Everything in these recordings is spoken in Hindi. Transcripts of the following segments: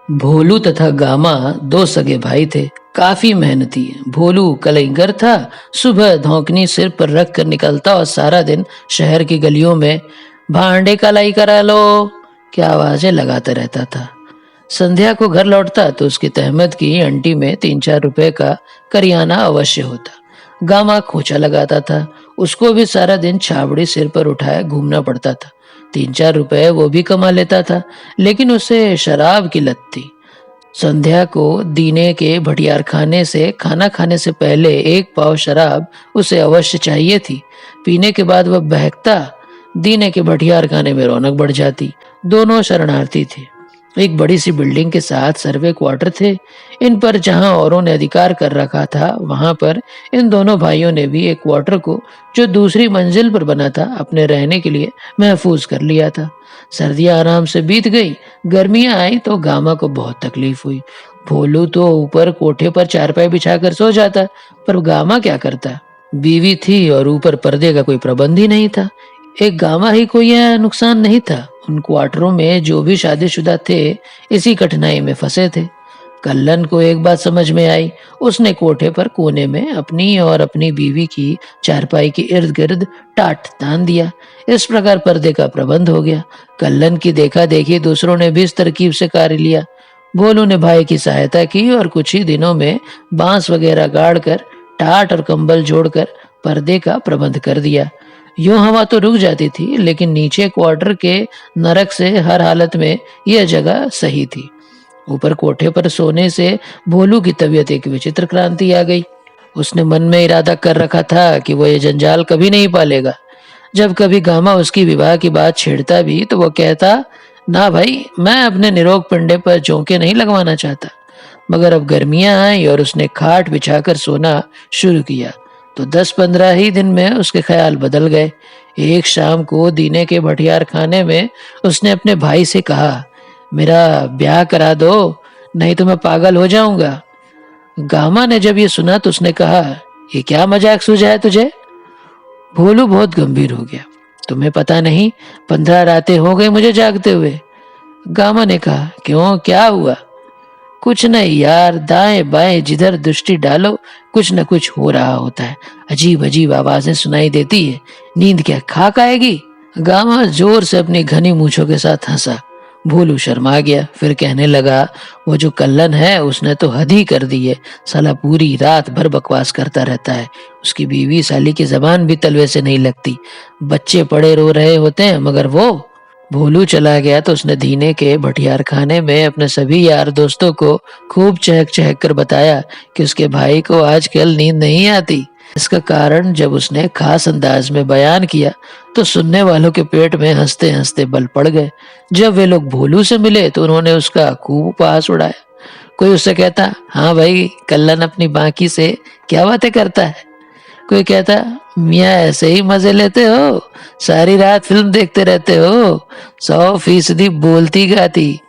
भोलू तथा गामा दो सगे भाई थे, काफी मेहनती। भोलू कलईगर था। सुबह धौंकनी सिर पर रख कर निकलता और सारा दिन शहर की गलियों में भांडे कलाई करा लो क्या आवाजें लगाता रहता था। संध्या को घर लौटता तो उसकी तहमत की अंटी में 3-4 रुपए का करियाना अवश्य होता। गामा खोचा लगाता था। उसको भी सारा दिन छाबड़ी सिर पर उठाए घूमना पड़ता था। 3-4 रुपए वो भी कमा लेता था, लेकिन उसे शराब की लत थी। संध्या को दीने के भटियार खाने से खाना खाने से पहले 1 पाव शराब उसे अवश्य चाहिए थी। पीने के बाद वह बहकता। दीने के भटियार खाने में रौनक बढ़ जाती। दोनों शरणार्थी थे। एक बड़ी सी बिल्डिंग के साथ सर्वे क्वार्टर थे। इन पर जहां औरों ने अधिकार कर रखा था, वहां पर इन दोनों भाइयों ने भी एक क्वार्टर को, जो दूसरी मंजिल पर बना था, अपने रहने के लिए महफूज कर लिया था। सर्दियां आराम से बीत गई। गर्मियां आई तो गामा को बहुत तकलीफ हुई। भोलू तो ऊपर कोठे पर चारपाई बिछाकर सो जाता, पर गामा क्या करता। बीवी थी और ऊपर पर्दे का कोई प्रबंध ही नहीं था। एक गामा ही को यह नुकसान नहीं था, उन क्वार्टरों में जो भी शादीशुदा थे इसी कठिनाई में फंसे थे। कल्लन को एक बात समझ में आई। उसने कोठे पर कोने में अपनी और अपनी बीवी की चारपाई के इर्द गिर्द टाट तान दिया। इस प्रकार पर्दे का प्रबंध हो गया। कल्लन की देखा देखी दूसरों ने भी इस तरकीब से कार्य लिया। भोलू ने भाई की सहायता की और कुछ ही दिनों में बांस वगैरह गाड़ कर, टाट और कंबल जोड़कर पर्दे का प्रबंध कर दिया। यूं हवा तो रुक जाती थी, लेकिन नीचे क्वार्टर के नरक से हर हालत में यह जगह सही थी। ऊपर कोठे पर सोने से भोलू की तबीयत एक विचित्र क्रांति आ गई। उसने मन में इरादा कर रखा था कि वो ये जंजाल कभी नहीं पालेगा। जब कभी गामा उसकी विवाह की बात छेड़ता भी तो वो कहता, ना भाई, मैं अपने निरोग पिंडे पर झोंके नहीं लगवाना चाहता। मगर अब गर्मियां आई और उसने खाट बिछाकर सोना शुरू किया तो 10-15 ही दिन में उसके ख्याल बदल गए। एक शाम को दीने के भटियार खाने में उसने अपने भाई से कहा, मेरा ब्याह करा दो, नहीं तो मैं पागल हो जाऊंगा। गामा ने जब ये सुना तो उसने कहा, ये क्या मजाक सूझा है तुझे। भोलू बहुत गंभीर हो गया। तुम्हें पता नहीं, 15 रातें हो गई मुझे जागते हुए। गामा ने कहा, क्यों, क्या हुआ। कुछ नहीं यार, दाएं बाएं जिधर दृष्टि डालो कुछ न कुछ हो रहा होता है। अजीब अजीब आवाजें सुनाई देती है। नींद क्या खाक आएगी। गामा जोर से अपनी घनी मूंछों के साथ हंसा। भोलू शर्मा गया, फिर कहने लगा, वो जो कल्लन है उसने तो हद ही कर दी है। साला पूरी रात भर बकवास करता रहता है। उसकी बीवी साली की जबान भी तलवे से नहीं लगती। बच्चे पड़े रो रहे होते हैं, मगर वो। भोलू चला गया तो उसने दीने के भटियार खाने में अपने सभी यार दोस्तों को खूब चहक चहक कर बताया कि उसके भाई को आजकल नींद नहीं आती। इसका कारण जब उसने खास अंदाज में बयान किया तो सुनने वालों के पेट में हंसते हंसते बल पड़ गए। जब वे लोग भोलू से मिले तो उन्होंने उसका खूब उपहास उड़ाया। कोई उससे कहता, हाँ भाई, कल्लन अपनी बाकी से क्या बातें करता है। कोई कहता, मियाँ ऐसे ही मजे लेते हो, सारी रात फिल्म देखते रहते हो, 100% बोलती गाती।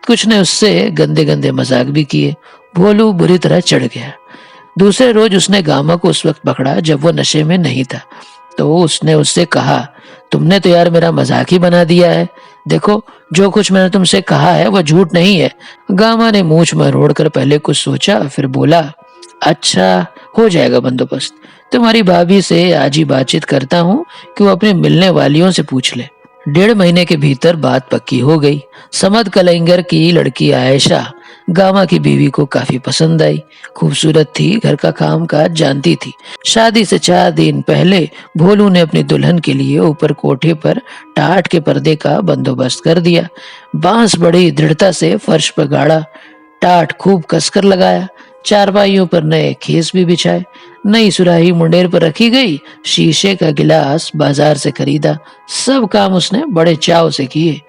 कुछ ने उससे गंदे गंदे मजाक भी किए। भोलू बुरी तरह चढ़ गया। दूसरे रोज उसने गामा को उस वक्त पकड़ा जब वो नशे में नहीं था। तो उसने उससे कहा, तुमने तो यार मेरा मजाक ही बना दिया है। देखो, जो कुछ मैंने तुमसे कहा है वो झूठ नहीं है। गामा ने मूंछ मरोड़ कर पहले कुछ सोचा, फिर बोला, अच्छा, हो जाएगा बंदोबस्त। तुम्हारी भाभी से आज ही बातचीत करता हूँ कि वो अपने मिलने वालियों से पूछ ले। 1.5 महीने के भीतर बात पक्की हो गई। समद कलंगर की लड़की आयशा गामा की बीवी को काफी पसंद आई। खूबसूरत थी, घर का काम काज जानती थी। शादी से 4 दिन पहले भोलू ने अपनी दुल्हन के लिए ऊपर कोठे पर टाट के पर्दे का बंदोबस्त कर दिया। बांस बड़ी दृढ़ता से फर्श पर गाड़ा, टाट खूब कसकर लगाया। चारपाइयों पर नए खेस भी बिछाए। नई सुराही मुंडेर पर रखी गई। शीशे का गिलास बाजार से खरीदा। सब काम उसने बड़े चाव से किए।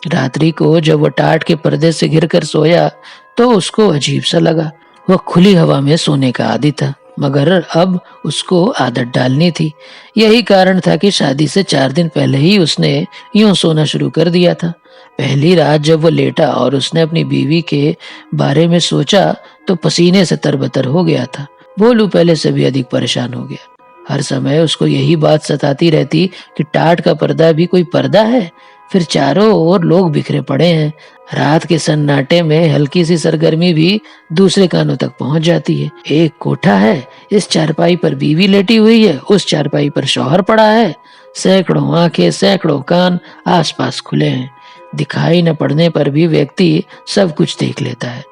रात्रि को जब वो टाट के पर्दे से घिरकर सोया तो उसको अजीब सा लगा। वह खुली हवा में सोने का आदी था, मगर अब उसको आदत डालनी थी। यही कारण था कि शादी से 4 दिन पहले ही उसने यूं सोना शुरू कर दिया था। पहली रात जब वो लेटा और उसने अपनी बीवी के बारे में सोचा तो पसीने से तरबतर हो गया था। भोलू पहले से भी अधिक परेशान हो गया। हर समय उसको यही बात सताती रहती कि टाट का पर्दा भी कोई पर्दा है। फिर चारों ओर लोग बिखरे पड़े हैं। रात के सन्नाटे में हल्की सी सरगर्मी भी दूसरे कानों तक पहुंच जाती है। एक कोठा है, इस चारपाई पर बीवी लेटी हुई है, उस चारपाई पर शौहर पड़ा है। सैकड़ों आंखें, सैकड़ों कान आसपास खुले हैं। दिखाई न पड़ने पर भी व्यक्ति सब कुछ देख लेता है।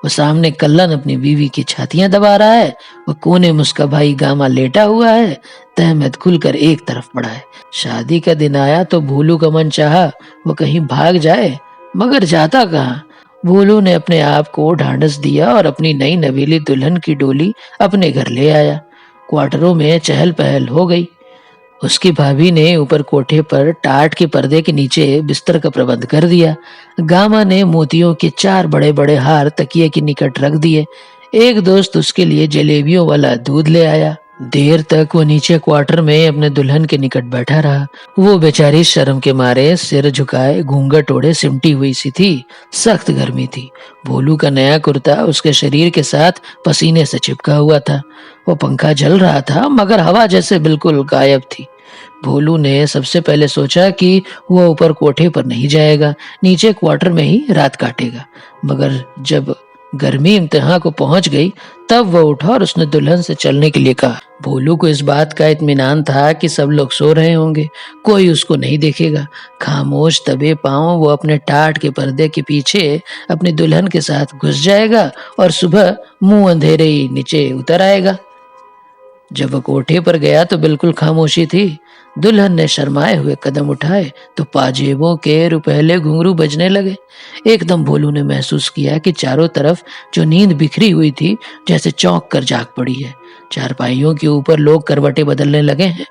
वो सामने कल्लन अपनी बीवी की छातियां दबा रहा है। वो कोने में उसका भाई गामा लेटा हुआ है। तहमत खुलकर एक तरफ पड़ा है। शादी का दिन आया तो भोलू का मन चाहा वो कहीं भाग जाए, मगर जाता कहाँ। भोलू ने अपने आप को ढांढस दिया और अपनी नई नवेली दुल्हन की डोली अपने घर ले आया। क्वार्टरों में चहल पहल हो गई। उसकी भाभी ने ऊपर कोठे पर टाट के पर्दे के नीचे बिस्तर का प्रबंध कर दिया। गामा ने मोतियों के 4 बड़े बड़े हार तकिए के निकट रख दिए। एक दोस्त उसके लिए जलेबियों वाला दूध ले आया। देर तक वो नीचे क्वार्टर में अपने दुल्हन के निकट बैठा रहा। वो बेचारी शर्म के मारे सिर झुकाए घूंघट ओढ़े सिमटी हुई सी थी। सख्त गर्मी थी। भोलू का नया कुर्ता उसके शरीर के साथ पसीने से चिपका हुआ था। वो पंखा चल रहा था मगर हवा जैसे बिल्कुल गायब थी। भोलू ने सबसे पहले सोचा कि वो ऊपर कोठे पर नहीं जाएगा, नीचे क्वार्टर में ही रात काटेगा। मगर जब गर्मी इम्तिहान को पहुंच गई तब वह उठा और उसने दुल्हन से चलने के लिए कहा। भोलू को इस बात का इत्मीनान था कि सब लोग सो रहे होंगे, कोई उसको नहीं देखेगा। खामोश दबे पांव वो अपने टाट के पर्दे के पीछे अपनी दुल्हन के साथ घुस जाएगा और सुबह मुंह अंधेरे ही नीचे उतर आएगा। जब वह कोठे पर गया तो बिल्कुल खामोशी थी। दुल्हन ने शर्माए हुए कदम उठाए तो पाजेबों के रुपहले घुंघरू बजने लगे। एकदम भोलू ने महसूस किया कि चारों तरफ जो नींद बिखरी हुई थी जैसे चौंक कर जाग पड़ी है। चारपाइयों के ऊपर लोग करवटें बदलने लगे हैं।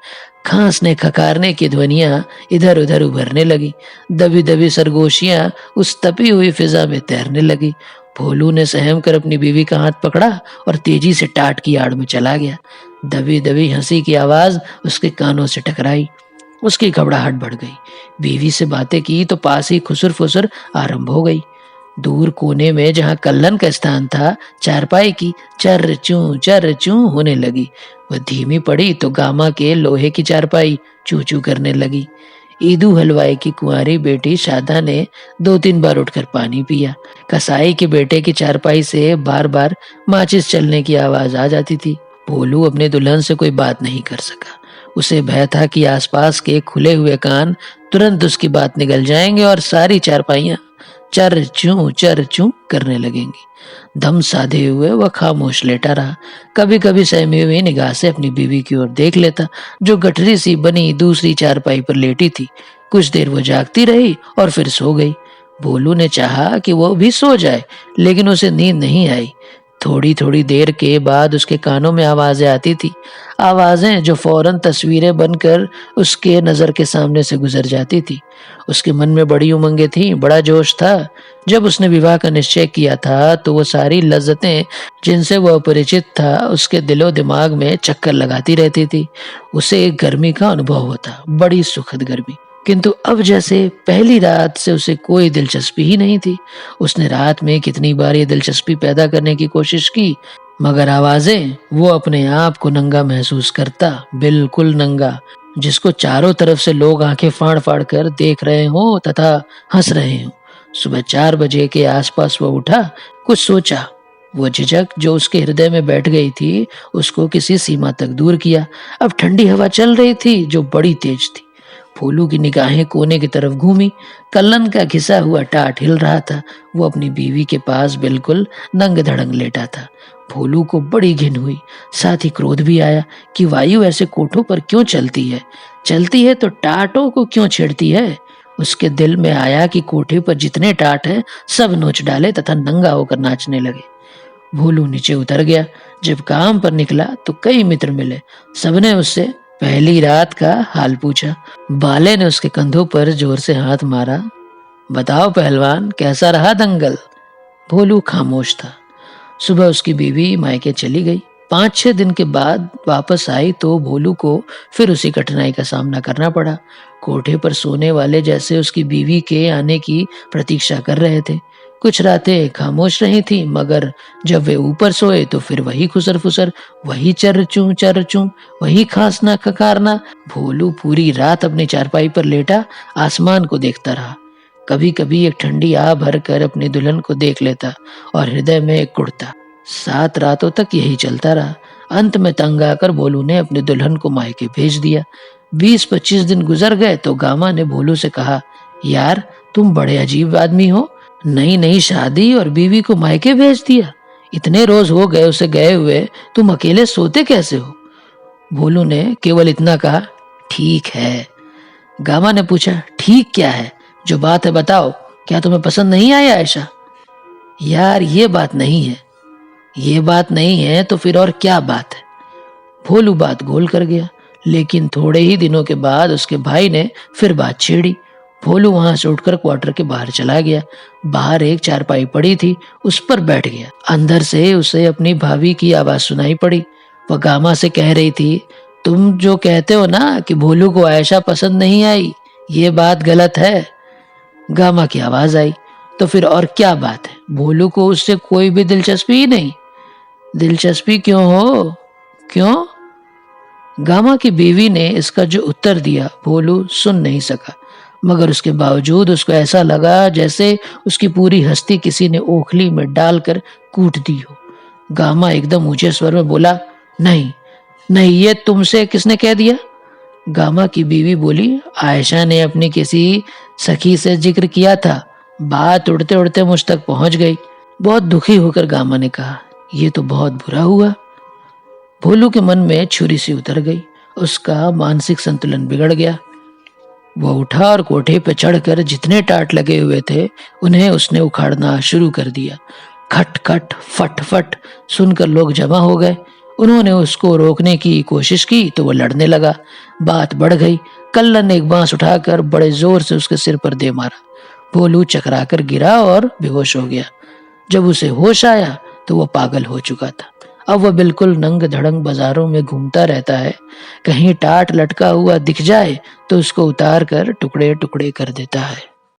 खांसने खकारने की ध्वनियां इधर उधर उभरने लगी। दबी दबी सरगोशियां उस तपी हुई फिजा में तैरने लगी। भोलू ने सहम कर अपनी बीवी का हाथ पकड़ा और तेजी से टाट की आड़ में चला गया। दबी दबी हंसी की आवाज उसके कानों से टकराई। उसकी घबराहट बढ़ गई। बीवी से बातें की तो पास ही खुसर फुसर आरंभ हो गई। दूर कोने में जहां कल्लन का स्थान था, चारपाई की चर चूं होने लगी। वह धीमी पड़ी तो गामा के लोहे की चारपाई चू चू करने लगी। ईदू हलवाई की कुंवारी बेटी शादा ने 2-3 बार उठकर पानी पिया। कसाई के बेटे की चारपाई से बार बार माचिस चलने की आवाज आ जाती थी। भोलू अपने दुल्हन से कोई बात नहीं कर सका। उसे भय था कि आसपास के खुले हुए कान तुरंत उसकी बात निगल जाएंगे और सारी चारपाइयां चर चूं करने लगेंगी। दम साधे हुए वह खामोश लेटा रहा। कभी कभी सहमी हुई निगाह से अपनी बीवी की ओर देख लेता, जो गठरी सी बनी दूसरी चारपाई पर लेटी थी। कुछ देर वो जागती रही और फिर सो गई। भोलू ने चाहा कि वो भी सो जाए, लेकिन उसे नींद नहीं आई। थोड़ी थोड़ी देर के बाद उसके कानों में आवाजें आती थी। आवाजें जो फौरन तस्वीरें बनकर उसके नजर के सामने से गुजर जाती थी। उसके मन में बड़ी उमंगें थीं, बड़ा जोश था। जब उसने विवाह का निश्चय किया था तो वो सारी लज्जतें जिनसे वह अपरिचित था उसके दिलो दिमाग में चक्कर लगाती रहती थी। उसे एक गर्मी का अनुभव होता, बड़ी सुखद गर्मी। किंतु अब जैसे पहली रात से उसे कोई दिलचस्पी ही नहीं थी। उसने रात में कितनी बार ये दिलचस्पी पैदा करने की कोशिश की, मगर आवाजें, वो अपने आप को नंगा महसूस करता, बिल्कुल नंगा, जिसको चारों तरफ से लोग आंखें फाड़ फाड़ कर देख रहे हों तथा हंस रहे हों। सुबह 4 बजे के आसपास वह उठा, कुछ सोचा। वो झिझक जो उसके हृदय में बैठ गई थी उसको किसी सीमा तक दूर किया। अब ठंडी हवा चल रही थी जो बड़ी तेज थी। भोलू की निगाहें कोने की तरफ घूमी। कल्लन का घिसा हुआ टाट हिल रहा था। वो अपनी बीवी के पास बिल्कुल नंग धड़ंग लेटा था। भोलू को बड़ी घिन हुई, साथ ही क्रोध भी आया कि वायु ऐसे कोठों पर क्यों चलती है तो टाटों को क्यों छेड़ती है। उसके दिल में आया कि कोठे पर जितने टाट हैं सब नोच डाले तथा नंगा होकर नाचने लगे। भोलू नीचे उतर गया। जब काम पर निकला तो कई मित्र मिले। सबने उससे पहली रात का हाल पूछा। बाले ने उसके कंधों पर जोर से हाथ मारा। बताओ पहलवान, कैसा रहा दंगल? भोलू खामोश था। सुबह उसकी बीवी मायके चली गई। 5-6 दिन के बाद वापस आई तो भोलू को फिर उसी कठिनाई का सामना करना पड़ा। कोठे पर सोने वाले जैसे उसकी बीवी के आने की प्रतीक्षा कर रहे थे। कुछ रातें खामोश रही थी, मगर जब वे ऊपर सोए तो फिर वही खुसर फुसर, वही चर चूं, वही खांसना खकारना। भोलू पूरी रात अपनी चारपाई पर लेटा आसमान को देखता रहा। कभी कभी एक ठंडी आ भर कर अपनी दुल्हन को देख लेता और हृदय में एक कुड़ता। 7 रातों तक यही चलता रहा। अंत में तंग आकर भोलू ने अपनी दुल्हन को मायके भेज दिया। 20-25 दिन गुजर गए तो गामा ने भोलू से कहा, यार तुम बड़े अजीब आदमी हो, नई नई शादी और बीवी को मायके भेज दिया। इतने रोज हो गए उसे गए हुए, तुम अकेले सोते कैसे हो? भोलू ने केवल इतना कहा, ठीक है। गामा ने पूछा, ठीक क्या है? जो बात है बताओ, क्या तुम्हें पसंद नहीं आया ऐसा? यार ये बात नहीं है। ये बात नहीं है तो फिर और क्या बात है? भोलू बात गोल कर गया, लेकिन थोड़े ही दिनों के बाद उसके भाई ने फिर बात छेड़ी। भोलू वहां से उठकर क्वार्टर के बाहर चला गया। बाहर एक चारपाई पड़ी थी, उस पर बैठ गया। अंदर से उसे अपनी भाभी की आवाज सुनाई पड़ी। वह गामा से कह रही थी, तुम जो कहते हो ना कि भोलू को आयशा पसंद नहीं आई, ये बात गलत है। गामा की आवाज आई, तो फिर और क्या बात है? भोलू को उससे कोई भी दिलचस्पी ही नहीं। दिलचस्पी क्यों हो? क्यों? गामा की बीवी ने इसका जो उत्तर दिया भोलू सुन नहीं सका, मगर उसके बावजूद उसको ऐसा लगा जैसे उसकी पूरी हस्ती किसी ने ओखली में डालकर कूट दी हो। गामा एकदम ऊंचे स्वर में बोला, नहीं नहीं, ये तुमसे किसने कह दिया? गामा की बीवी बोली, आयशा ने अपनी किसी सखी से जिक्र किया था। बात उड़ते उड़ते मुझ तक पहुंच गई। बहुत दुखी होकर गामा ने कहा, ये तो बहुत बुरा हुआ। भोलू के मन में छुरी सी उतर गई। उसका मानसिक संतुलन बिगड़ गया। वह उठा और कोठे पर चढ़कर जितने टाट लगे हुए थे उन्हें उसने उखाड़ना शुरू कर दिया। खट खट फट फट सुनकर लोग जमा हो गए। उन्होंने उसको रोकने की कोशिश की तो वह लड़ने लगा। बात बढ़ गई। कल्लन ने एक बांस उठाकर बड़े जोर से उसके सिर पर दे मारा। भोलू चकराकर गिरा और बेहोश हो गया। जब उसे होश आया तो वह पागल हो चुका था। अब वह बिल्कुल नंग धड़ंग बाजारों में घूमता रहता है। कहीं टाट लटका हुआ दिख जाए तो उसको उतार कर टुकड़े टुकड़े कर देता है।